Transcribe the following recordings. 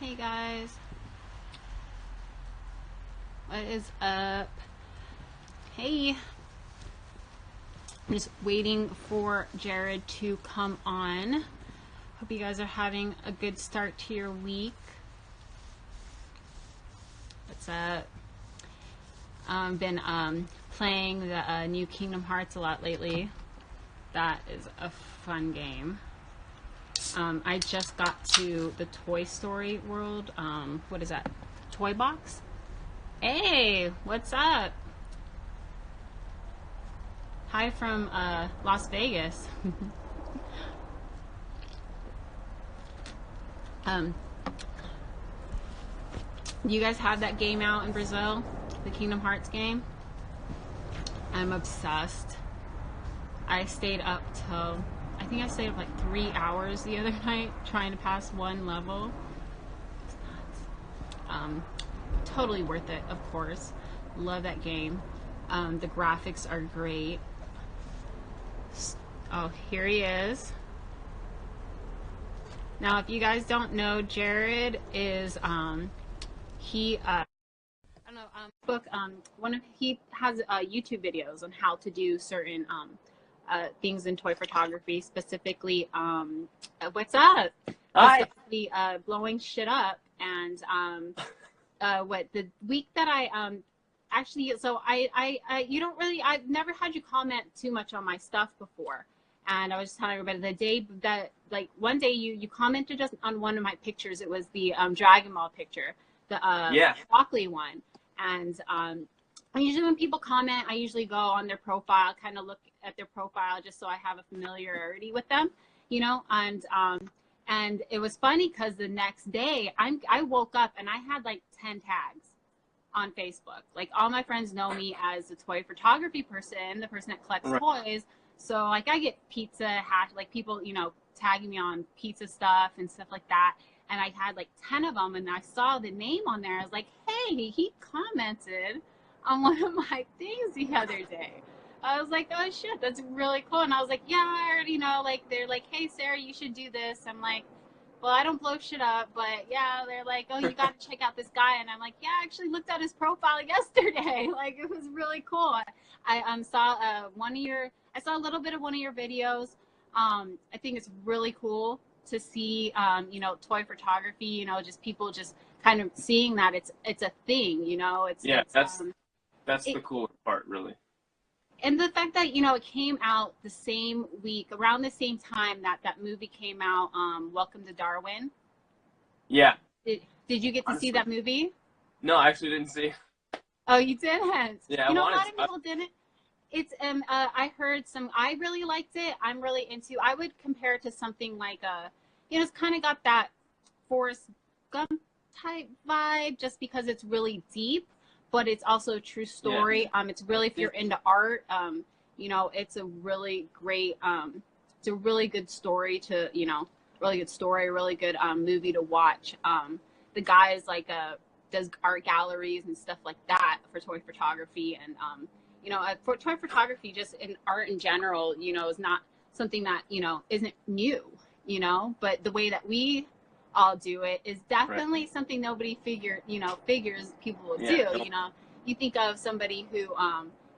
Hey guys, what is up? Hey, I'm just waiting for Jared to come on. Hope you guys are having a good start to your week. What's up? Been playing the new Kingdom Hearts a lot lately. That is a fun game. I just got to the Toy Story world. What is that? Toy box? Hey, what's up? Hi from Las Vegas. You guys have that game out in Brazil? The Kingdom Hearts game? I'm obsessed. I stayed up till, I think I stayed up like 3 hours the other night trying to pass one level. It's nuts. Totally worth it, of course. Love that game. The graphics are great. Oh, here he is. Now, if you guys don't know, Jared is he I don't know, he has YouTube videos on how to do certain things in toy photography, specifically what's up? Hi. The blowing shit up. And what the week that I actually, so I you don't really, I've never had you comment too much on my stuff before, and I was just telling everybody the day that, like, one day you commented just on one of my pictures. It was the Dragon Ball picture, the broccoli one. And usually when people comment, I usually go on their profile, kind of look at their profile just so I have a familiarity with them, you know. And it was funny because the next day I woke up and I had like 10 tags on Facebook. Like, all my friends know me as a toy photography person, the person that collects toys. So like I get pizza hash, like people, you know, tagging me on pizza stuff and stuff like that. And I had like 10 of them, and I saw the name on there. I was like, hey, he commented on one of my things the other day. I was like, oh shit, that's really cool. And I was like, yeah, I already know. Like, they're like, hey Sarah, you should do this. I'm like, well, I don't blow shit up, but yeah, they're like, oh, you got to check out this guy. And I'm like, yeah, I actually looked at his profile yesterday. Like, it was really cool. I saw I saw a little bit of one of your videos. I think it's really cool to see, you know, toy photography, you know, just people just kind of seeing that it's a thing, you know. That's the cool part, really. And the fact that, you know, it came out the same week, around the same time that movie came out, Welcome to Darwin. Yeah. Did you get to see that movie? No, I actually didn't see. Oh, you didn't? Yeah, you know, a lot of people didn't. It's I heard some. I really liked it. I'm really into. I would compare it to something like you know, it's kind of got that Forrest Gump type vibe, just because it's really deep, but it's also a true story. Yeah. It's really, if you're into art, you know, it's a really great. It's a really good story to, you know, really good story, really good movie to watch. The guy is like does art galleries and stuff like that for toy photography, and you know, for toy photography, just in art in general, you know, is not something that, you know, isn't new, you know, but the way that we all do it is definitely something nobody figures people will do. You know, you think of somebody who,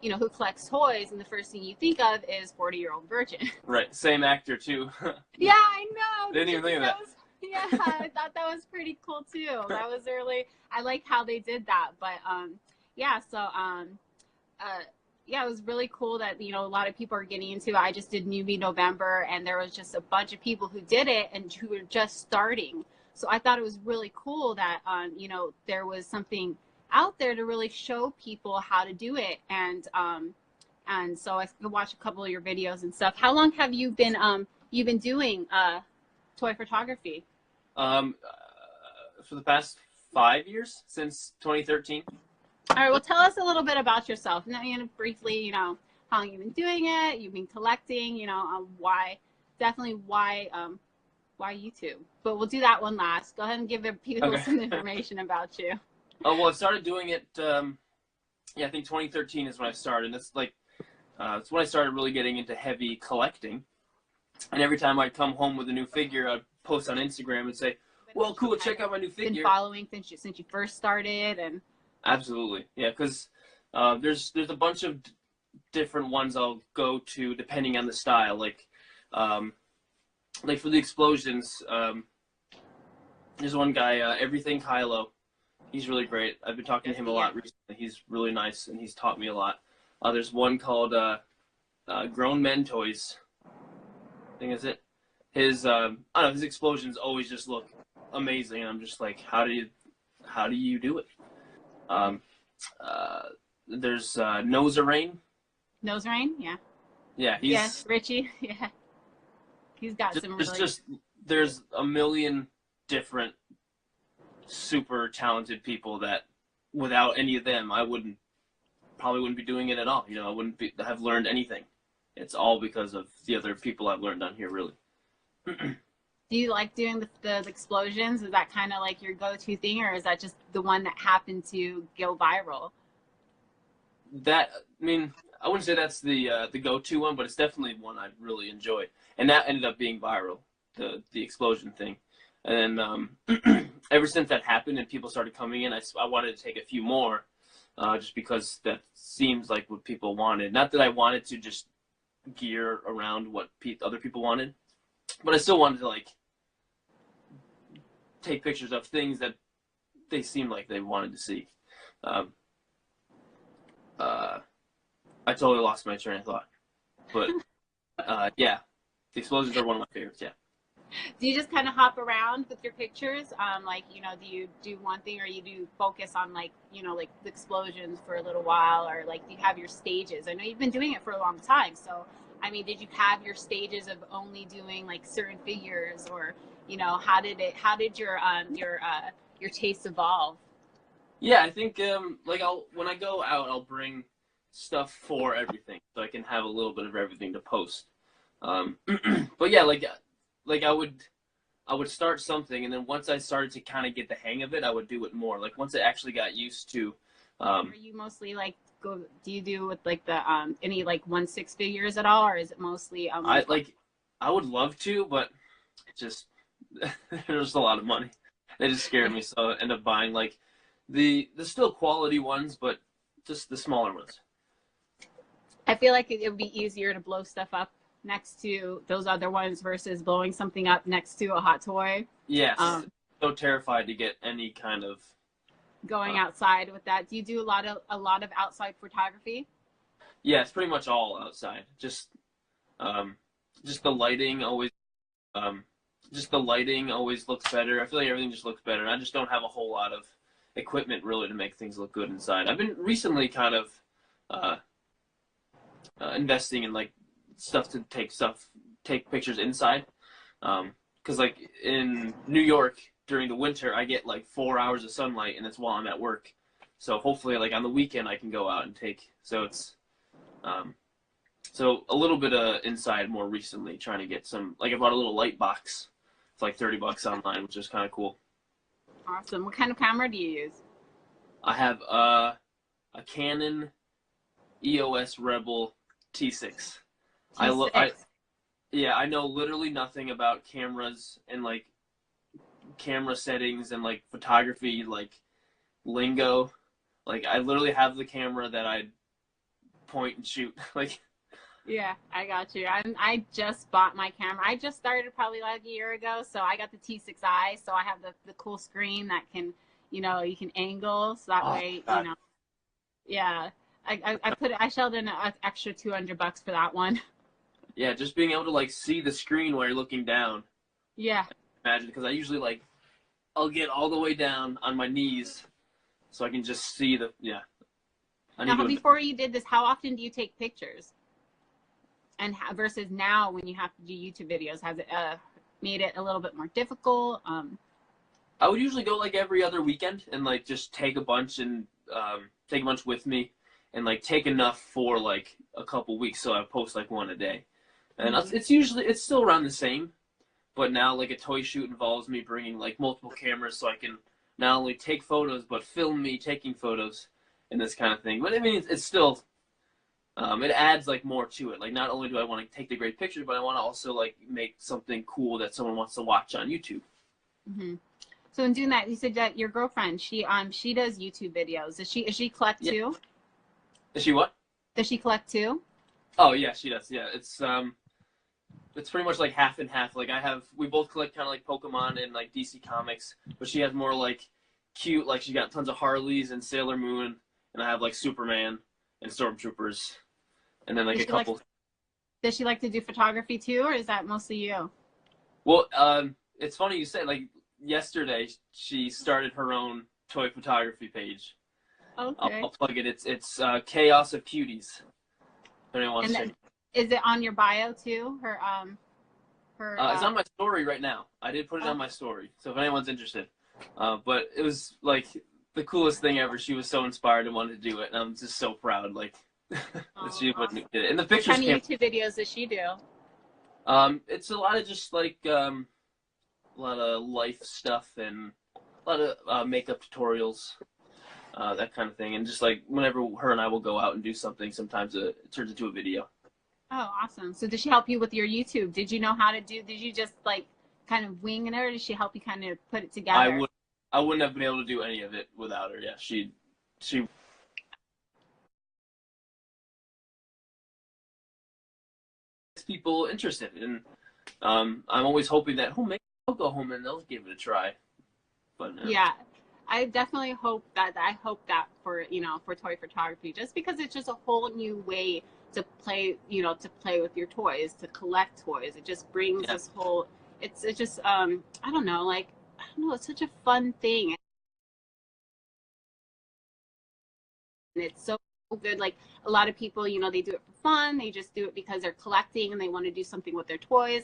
you know, who collects toys, and the first thing you think of is 40-year-old virgin. Right. Same actor too. Yeah, I know. Didn't even think of that. Yeah, I thought that was pretty cool too. That was really, I like how they did that. But yeah, so yeah, it was really cool that, you know, a lot of people are getting into it. I just did Newbie November, and there was just a bunch of people who did it and who were just starting. So I thought it was really cool that, you know, there was something out there to really show people how to do it. And so I could watch a couple of your videos and stuff. How long have you been doing toy photography? For the past 5 years, since 2013. All right, well, tell us a little bit about yourself. Now, you know, briefly, you know, how long you've been doing it, you've been collecting, you know, why YouTube. But we'll do that one last. Go ahead and give people some information about you. Oh, well, I started doing it, yeah, I think 2013 is when I started. That's like, it's when I started really getting into heavy collecting. And every time I'd come home with a new figure, I'd post on Instagram and say, Well, you cool. kind Check of out my new been figure. following since you first started? And Absolutely, yeah. Because there's a bunch of different ones I'll go to depending on the style. Like for the explosions, there's one guy, Everything Kylo. He's really great. I've been talking to him a lot recently. He's really nice, and he's taught me a lot. There's one called Grown Men Toys. I think that's it. His I don't know, his explosions always just look amazing, and I'm just like, how do you do it? Um, there's Nose Rain. Nose Rain, yeah. Yeah, yes, Richie, yeah. He's got just, some really. There's a million different super talented people that without any of them, I probably wouldn't be doing it at all. You know, I wouldn't have learned anything. It's all because of the other people I've learned on here, really. Do you like doing the explosions? Is that kind of like your go-to thing, or is that just the one that happened to go viral? I mean, I wouldn't say that's the go-to one, but it's definitely one I really enjoy. And that ended up being viral, the explosion thing. And then ever since that happened and people started coming in, I wanted to take a few more, just because that seems like what people wanted. Not that I wanted to just gear around what other people wanted, but I still wanted to like take pictures of things that they seemed like they wanted to see. I totally lost my train of thought, but yeah, the explosions are one of my favorites. Yeah. Do you just kind of hop around with your pictures? Like, you know, do you do one thing, or you do focus on like, you know, like the explosions for a little while, or like do you have your stages? I know you've been doing it for a long time, so I mean, did you have your stages of only doing like certain figures, or you know, how did your tastes evolve? Yeah, I think like when I go out, I'll bring stuff for everything, so I can have a little bit of everything to post. But yeah, like I would start something, and then once I started to kind of get the hang of it, I would do it more. Like once I actually got used to. Are you mostly like do you do with like the any like 1/6 figures at all, or is it mostly I would love to, but just there's a lot of money. They just scared me, so I end up buying like the still quality ones, but just the smaller ones. I feel like it would be easier to blow stuff up next to those other ones versus blowing something up next to a hot toy. Yes, so terrified to get any kind of going outside with that. Do you do a lot of outside photography? Yeah, it's pretty much all outside. Just the lighting always looks better. I feel like everything just looks better. And I just don't have a whole lot of equipment really to make things look good inside. I've been recently kind of investing in like stuff to take pictures inside. Because like in New York during the winter, I get like 4 hours of sunlight, and it's while I'm at work. So hopefully, like on the weekend, I can go out and take. So it's so a little bit of inside more recently, trying to get some. Like I bought a little light box. It's like $30 online, which is kind of cool. Awesome. What kind of camera do you use? I have a Canon EOS Rebel T6. I know literally nothing about cameras and like camera settings and like photography, like lingo. Like I literally have the camera that I point and shoot. Like yeah, I got you. I just bought my camera. I just started probably like a year ago, so I got the T6i. So I have the cool screen that can, you know, you can angle, so that way, God. You know, yeah. I shelled in an extra $200 for that one. Yeah, just being able to like see the screen while you're looking down. Yeah. Imagine, because I usually like I'll get all the way down on my knees so I can just see the Now, before you did this, how often do you take pictures? And versus now when you have to do YouTube videos, has it made it a little bit more difficult? I would usually go like every other weekend and like just take a bunch and take a bunch with me and like take enough for like a couple weeks, so I post like one a day. And it's still around the same, but now like a toy shoot involves me bringing like multiple cameras, so I can not only take photos but film me taking photos and this kind of thing. But I mean, it's still it adds like more to it. Like not only do I want to take the great pictures, but I want to also like make something cool that someone wants to watch on YouTube. Mm-hmm. So in doing that, you said that your girlfriend, she does YouTube videos. Is she collect Yeah. too? Is she what? Does she collect too? Oh yeah, she does. Yeah, it's pretty much like half and half. Like we both collect kind of like Pokemon and like DC Comics, but she has more like cute, like she got tons of Harleys and Sailor Moon, and I have like Superman and Stormtroopers, and then like Does a she like couple. does she like to do photography too, or is that mostly you? Well, it's funny you say like yesterday she started her own toy photography page. Okay. I'll plug it. It's Chaos of Cuties. If anyone wants And to then check. is it on your bio too? Her It's on my story right now. I did put it on oh, my story, so if anyone's interested. But it was like the coolest thing ever. She was so inspired and wanted to do it, and I'm just so proud. Like that she awesome. wouldn't get it. And the What pictures kind of came. YouTube videos does she do? It's a lot of just like a lot of life stuff and a lot of makeup tutorials, that kind of thing. And just like whenever her and I will go out and do something, sometimes it turns into a video. Oh, awesome. So did she help you with your YouTube? Did you know how to do, did you just like kind of wing it, or did she help you kind of put it I together? would I wouldn't have been able to do any of it without her. Yeah, she gets people interested, and I'm always hoping that maybe I'll go home and they'll give it a try. But Yeah. I definitely hope that for, for toy photography, just because it's just a whole new way to play, to play with your toys, to collect toys. It just brings yeah, this whole, it's just, I don't know, like, I don't know, it's such a fun thing. And it's so good. Like a lot of people, they do it for fun. They just do it because they're collecting and they want to do something with their toys.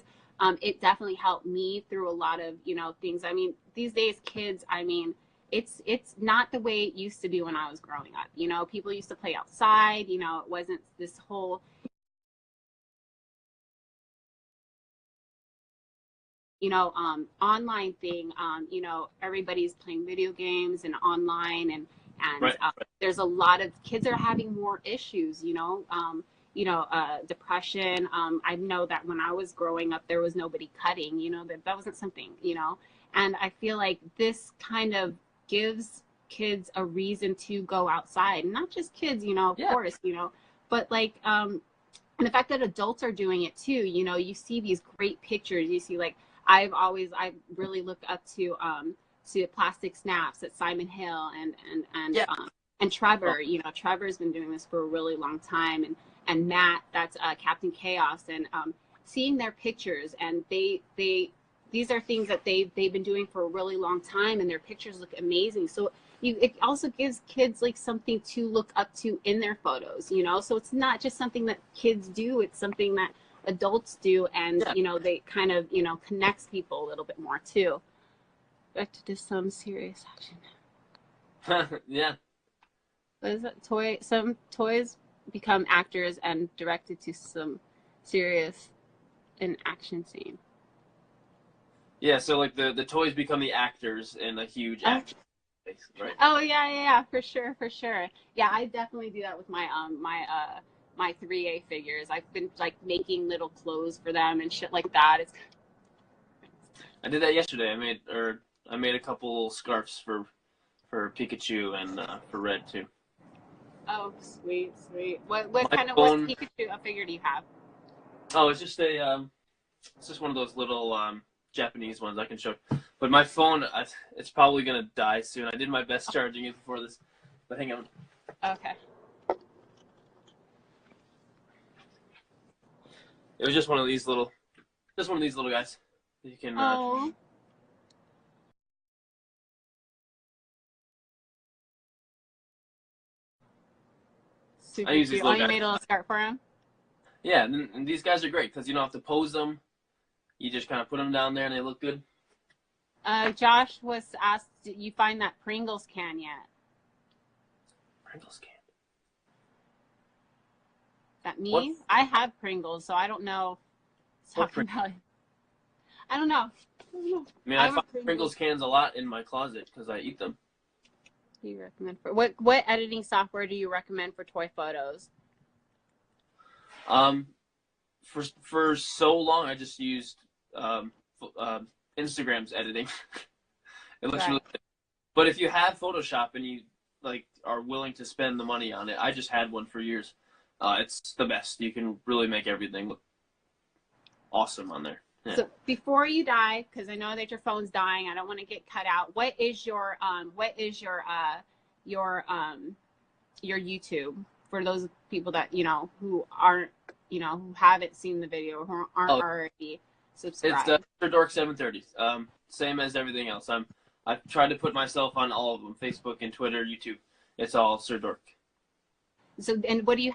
It definitely helped me through a lot of, things. I mean, these days, kids, I mean, it's not the way it used to be when I was growing up. People used to play outside. It wasn't this whole, online thing. Everybody's playing video games and online, and right, right. there's a lot of kids are having more issues. Depression. I know that when I was growing up, there was nobody cutting. That wasn't something. And I feel like this kind of gives kids a reason to go outside, not just kids. Of Yeah, course. But like and the fact that adults are doing it too. You see these great pictures. You see, like, I really look up to Plastic Snaps at Simon Hill yeah. and Oh, Trevor. Trevor's been doing this for a really long time, and Matt, that's Captain Chaos, and seeing their pictures, and these are things that they've been doing for a really long time, and their pictures look amazing. So it also gives kids like something to look up to in their photos. So it's not just something that kids do, it's something that adults do, and yeah, they kind of connects people a little bit more too. Back to just some serious action. yeah. What is it? Some toys become actors and directed to some serious an action scene. Yeah, so like the toys become the actors in a huge Oh, action space, right? oh yeah, yeah, yeah, for sure, for sure. Yeah, I definitely do that with my 3A figures. I've been like making little clothes for them and shit like that. It's I did that yesterday. I made a couple scarves for Pikachu and for Red too. oh sweet, sweet. What My kind of what phone. Pikachu figure do you have? Oh, it's just one of those little Japanese ones I can show. But my phone, it's probably gonna die soon. I did my best charging it before this, but hang on. Okay. It was just one of these little guys. You can. Oh, I super use cute. these Oh, little you guys. made a little skirt for him? Yeah, and these guys are great because you don't have to pose them. You just kind of put them down there and they look good. Josh was asked, did you find that Pringles can yet? Pringles can. That What? me? I have Pringles, so I don't know. What Talking about it. I don't know. I mean, I I have a find Pringles. Pringles cans a lot in my closet because I eat them. Do you recommend for what editing software do you recommend for toy photos? Um, for so long, I just used Instagram's editing, It looks Right. really good. But if you have Photoshop and you like are willing to spend the money on it, I just had one for years. It's the best. You can really make everything look awesome on there. Yeah. So before you die, because I know that your phone's dying, I don't want to get cut out. Your YouTube for those people that who aren't who haven't seen the video, who aren't Oh, already it's subscribed. SIRDORK730. Same as everything else. I've tried to put myself on all of them: Facebook and Twitter, YouTube. It's all SIRDORK. So, and what do you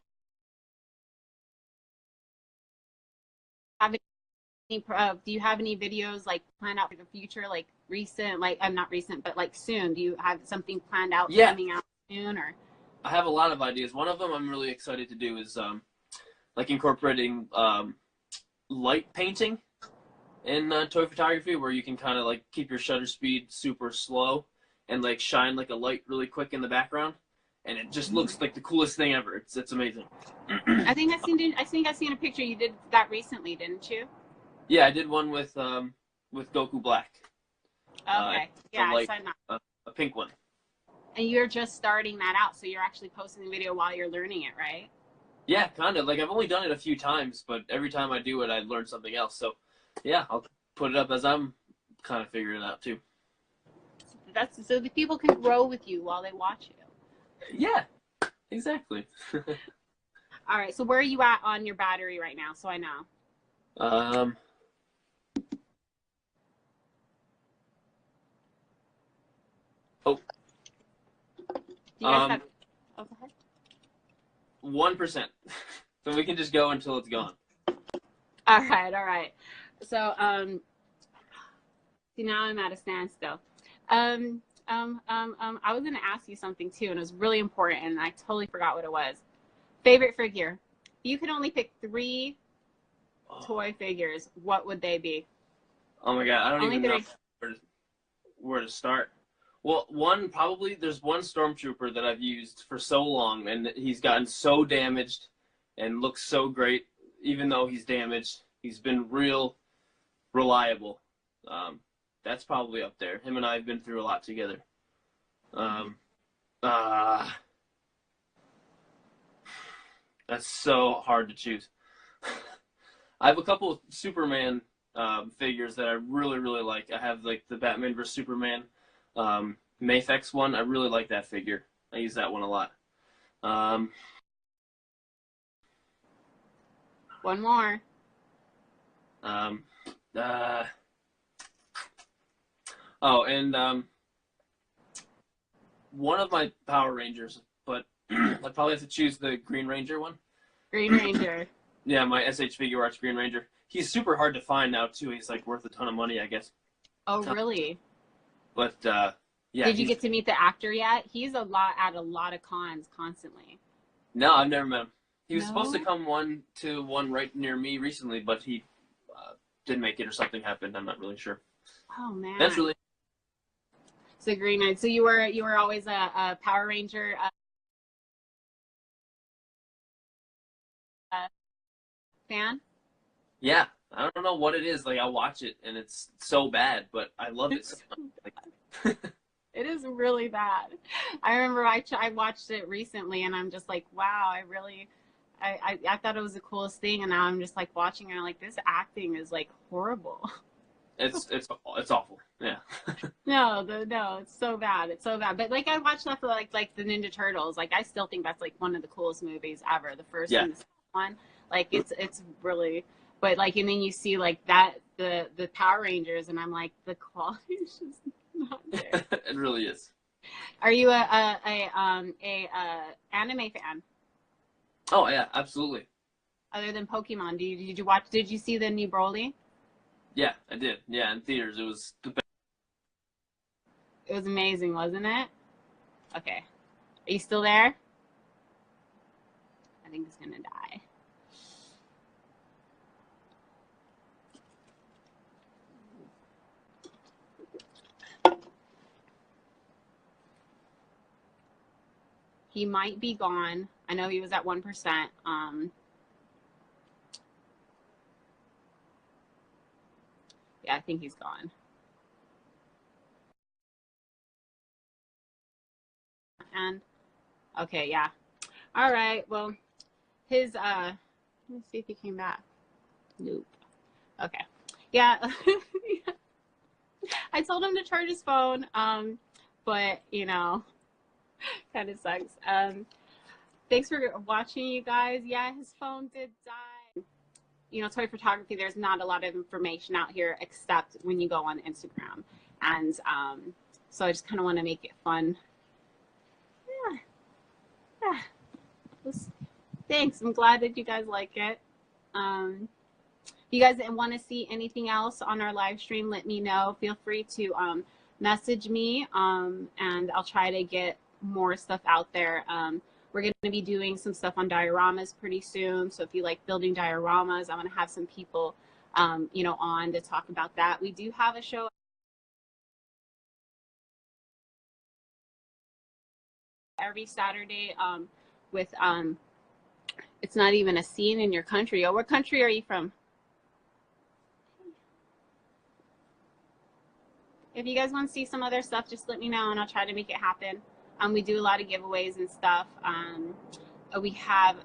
have any? Do you have any videos like planned out for the future, like recent, like I'm not recent, but like soon? Do you have something planned out Yeah, coming out soon, or? I have a lot of ideas. One of them I'm really excited to do is like incorporating light painting in toy photography, where you can kind of like keep your shutter speed super slow and like shine like a light really quick in the background, and it just looks like the coolest thing ever. It's amazing. I think I've seen a picture. You did that recently, didn't you? Yeah, I did one with Goku Black. Okay. A Yeah, I light, saw that. a pink one. And you're just starting that out, so you're actually posting the video while you're learning it, right? Yeah, kind of. Like I've only done it a few times, but every time I do it, I learn something else. So, yeah, I'll put it up as I'm kind of figuring it out too. That's so the people can grow with you while they watch you. Yeah, exactly. All right. So where are you at on your battery right now? So I know. um. Oh. Do you guys have? Um. Oh, go ahead. 1%. So we can just go until it's gone. All right. All right. So see now I'm at a standstill. I was gonna ask you something too, and it was really important, and I totally forgot what it was. Favorite figure. If you could only pick 3 toy figures, what would they be? Oh my god, I don't Only even know 3. where to start. Well, there's one stormtrooper that I've used for so long, and he's gotten so damaged and looks so great, even though he's damaged. He's been real reliable. That's probably up there. Him and I have been through a lot together. Um, uh, that's so hard to choose. I have a couple of Superman figures that I really, really like. I have like the Batman vs Superman Mafex one. I really like that figure. I use that one a lot. Um, One more. um, uh, oh, and one of my Power Rangers, but I'd probably have to choose the Green Ranger one. Green Ranger. Yeah, my SH Figure Arts Green Ranger. He's super hard to find now too. He's like worth a ton of money, I guess. Oh, really? But yeah, Did you get to meet the actor yet? He's at a lot of cons constantly. No, I've never met him. He was supposed to No? come to one right near me recently, but he didn't make it or something happened. I'm not really sure. Oh man. That's really So Green Knight. So you were always a Power Ranger fan? yeah. I don't know what it is. Like I watch it and it's so bad, but I love it so It's much. Like, it is really bad. I remember I watched it recently, and I'm just like, wow, I thought it was the coolest thing, and now I'm just like watching, and I'm like, this acting is like horrible. it's awful. Yeah. No, it's so bad. It's so bad. But like I watched that for like the Ninja Turtles. Like I still think that's like one of the coolest movies ever. The first Yeah. and the second one. Like it's really but like and then you see like that the Power Rangers and I'm like the quality is just not there. It really is. Are you a anime fan Oh yeah, absolutely. other than Pokemon? Did you see the new Broly? Yeah, I did. Yeah, in theaters it was the best. It was amazing, wasn't it? Okay. Are you still there? I think he's gonna die. He might be gone. I know he was at 1%. Yeah, I think he's gone. Okay, yeah. All right. Well, his let me see if he came back. Nope. Okay. Yeah. I told him to charge his phone. But you know, kind of sucks. Thanks for watching, you guys. Yeah, his phone did die. You know, toy photography, there's not a lot of information out here except when you go on Instagram. And so I just kind of want to make it fun. Yeah. Yeah. Thanks. I'm glad that you guys like it. If you guys want to see anything else on our live stream, let me know. Feel free to message me, and I'll try to get more stuff out there. We're going to be doing some stuff on dioramas pretty soon. So if you like building dioramas, I'm going to have some people, you know, on to talk about that. We do have a show every Saturday with, it's not even a scene in your country. Oh, what country are you from? If you guys want to see some other stuff, just let me know and I'll try to make it happen. We do a lot of giveaways and stuff. We have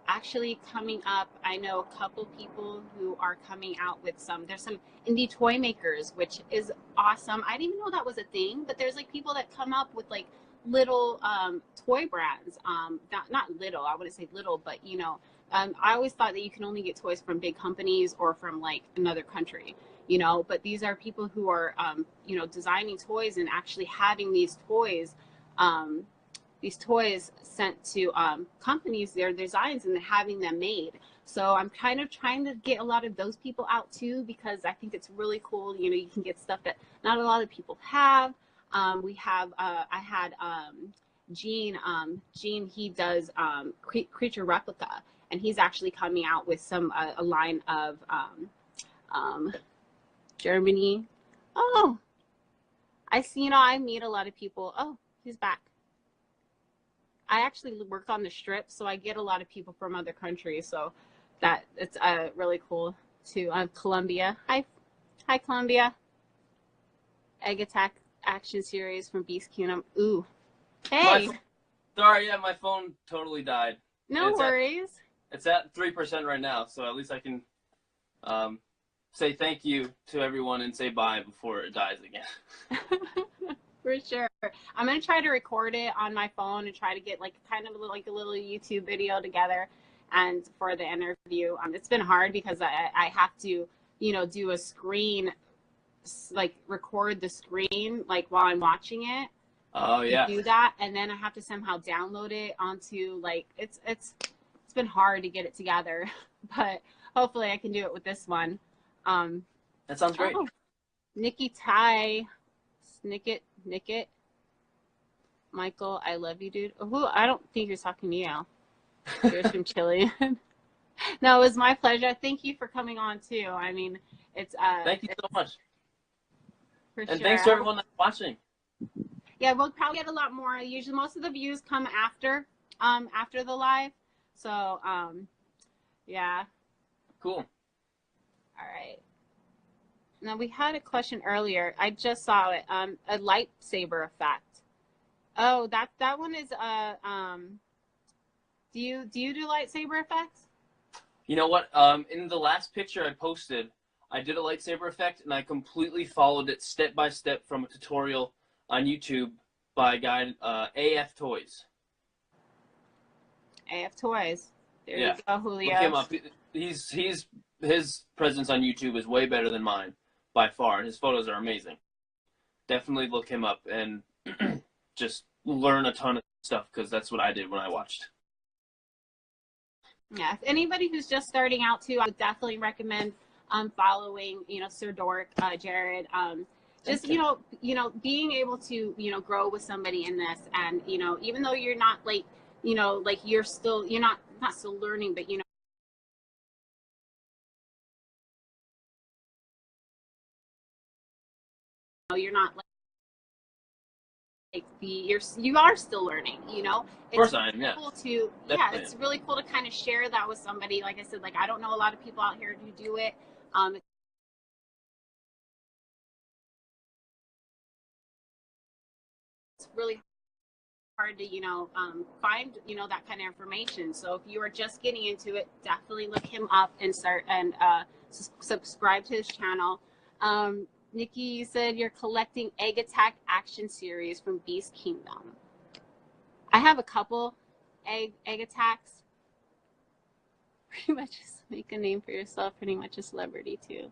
actually coming up, I know a couple people who are coming out with there's some indie toy makers, which is awesome. I didn't even know that was a thing, but there's like people that come up with like little toy brands. Not little, I wouldn't say little, but you know, I always thought that you can only get toys from big companies or from like another country, you know, but these are people who are, you know, designing toys and actually having these toys sent to companies, their designs, and having them made. So I'm kind of trying to get a lot of those people out too, because I think it's really cool. You know, you can get stuff that not a lot of people have. We have, I had Gene, he does creature replica, and he's actually coming out with some, a line of Germany. Oh, I see, you know, I meet a lot of people. Oh, he's back. I actually work on the strip, so I get a lot of people from other countries. So that it's really cool too. Colombia. Hi, Colombia. Egg Attack action series from Beast Kingdom. Ooh, hey. Sorry, yeah, my phone totally died. No worries. It's at 3% right now, so at least I can say thank you to everyone and say bye before it dies again. For sure. I'm going to try to record it on my phone and try to get like kind of like a little YouTube video together and for the interview. It's been hard because I have to, you know, do a screen, like record the screen like while I'm watching it. Oh yeah. Do that, and then I have to somehow download it onto like it's been hard to get it together, but hopefully I can do it with this one. That sounds great. Oh, Nikki Ty, Nicket, Michael, I love you, dude. Who? I don't think you're talking to me, Al. You're from Chile. No, it was my pleasure. Thank you for coming on too. I mean, it's thank you so much. For and sure. Thanks to everyone that's watching. Yeah, we'll probably get a lot more. Usually, most of the views come after the live. So, yeah. Cool. All right. Now we had a question earlier. I just saw it. A lightsaber effect. Oh, that one is do you do lightsaber effects? You know what? In the last picture I posted, I did a lightsaber effect, and I completely followed it step by step from a tutorial on YouTube by a guy, AF Toys. AF Toys. There you go, Julio. Look him up. His presence on YouTube is way better than mine by far, and his photos are amazing. Definitely look him up and just learn a ton of stuff, because that's what I did when I watched. Yeah, if anybody who's just starting out too, I would definitely recommend following, you know, Sir Dork, Jared. Just you know, being able to, you know, grow with somebody in this, and you know, even though you're not like, you know, like you're not still learning, but you know, you're not like you are still learning, you know. Of course I am, yeah. Cool to it's really cool to kind of share that with somebody. Like I said, like I don't know a lot of people out here who do it. It's really hard to, find, that kind of information. So if you are just getting into it, definitely look him up and start and subscribe to his channel. Nikki, you said you're collecting Egg Attack action series from Beast Kingdom. I have a couple egg attacks. Pretty much just make a name for yourself, pretty much a celebrity too.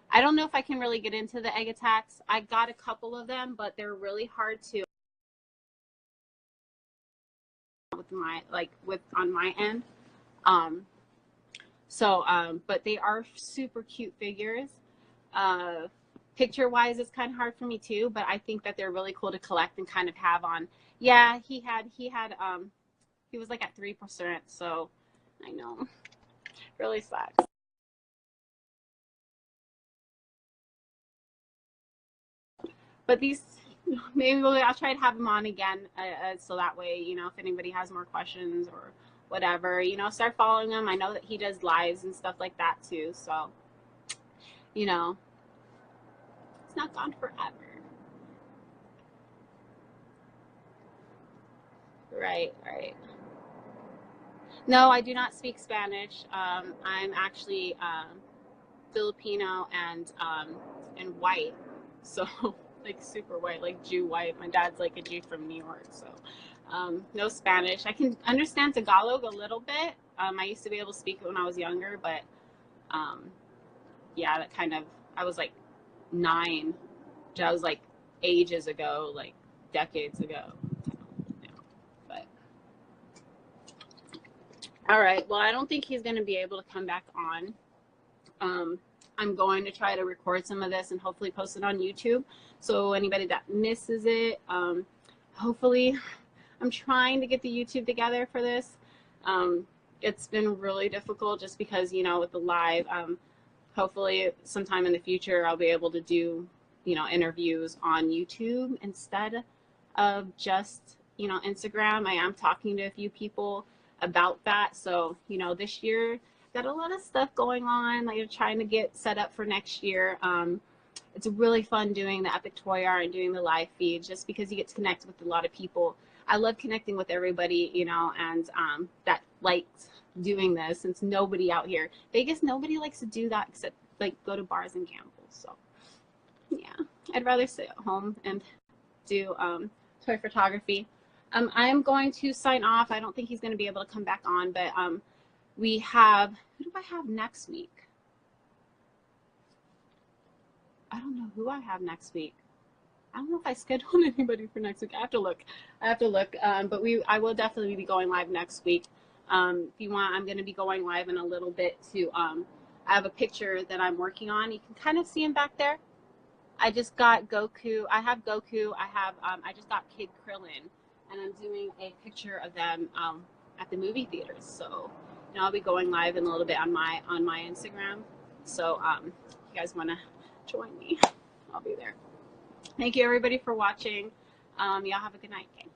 I don't know if I can really get into the egg attacks. I got a couple of them, but they're really hard to on my end. But they are super cute figures. Picture wise, it's kind of hard for me too, but I think that they're really cool to collect and kind of have on. Yeah, he was like at 3%, so I know, really sucks. But these, maybe I'll try to have them on again, so that way, if anybody has more questions or whatever, start following him. I know that he does lives and stuff like that too, so, it's not gone forever. Right. No, I do not speak Spanish. I'm actually Filipino and white, so like super white, like Jew white. My dad's like a Jew from New York, so no Spanish. I can understand Tagalog a little bit. I used to be able to speak it when I was younger, but yeah, that kind of, I was like 9. That was like ages ago, like decades ago. But all right, well, I don't think he's going to be able to come back on. I'm going to try to record some of this and hopefully post it on YouTube. So anybody that misses it, hopefully, I'm trying to get the YouTube together for this. It's been really difficult just because, with the live, hopefully sometime in the future, I'll be able to do, interviews on YouTube instead of just, Instagram. I am talking to a few people about that. So, this year, got a lot of stuff going on, like trying to get set up for next year. It's really fun doing the Epic Toy Art and doing the live feed just because you get to connect with a lot of people. I love connecting with everybody, and that likes doing this, since nobody out here, Vegas, nobody likes to do that except like go to bars and gamble. So yeah, I'd rather sit at home and do toy photography. I'm going to sign off. I don't think he's going to be able to come back on, but we have, who do I have next week? I don't know who I have next week. I don't know if I scheduled anybody for next week. I have to look. But I will definitely be going live next week. If you want, I'm going to be going live in a little bit to, I have a picture that I'm working on. You can kind of see him back there. I just got Goku. I have Goku. I just got Kid Krillin, and I'm doing a picture of them at the movie theaters. So, I'll be going live in a little bit on my Instagram. So, if you guys want to join me, I'll be there. Thank you everybody for watching. Y'all have a good night. Okay.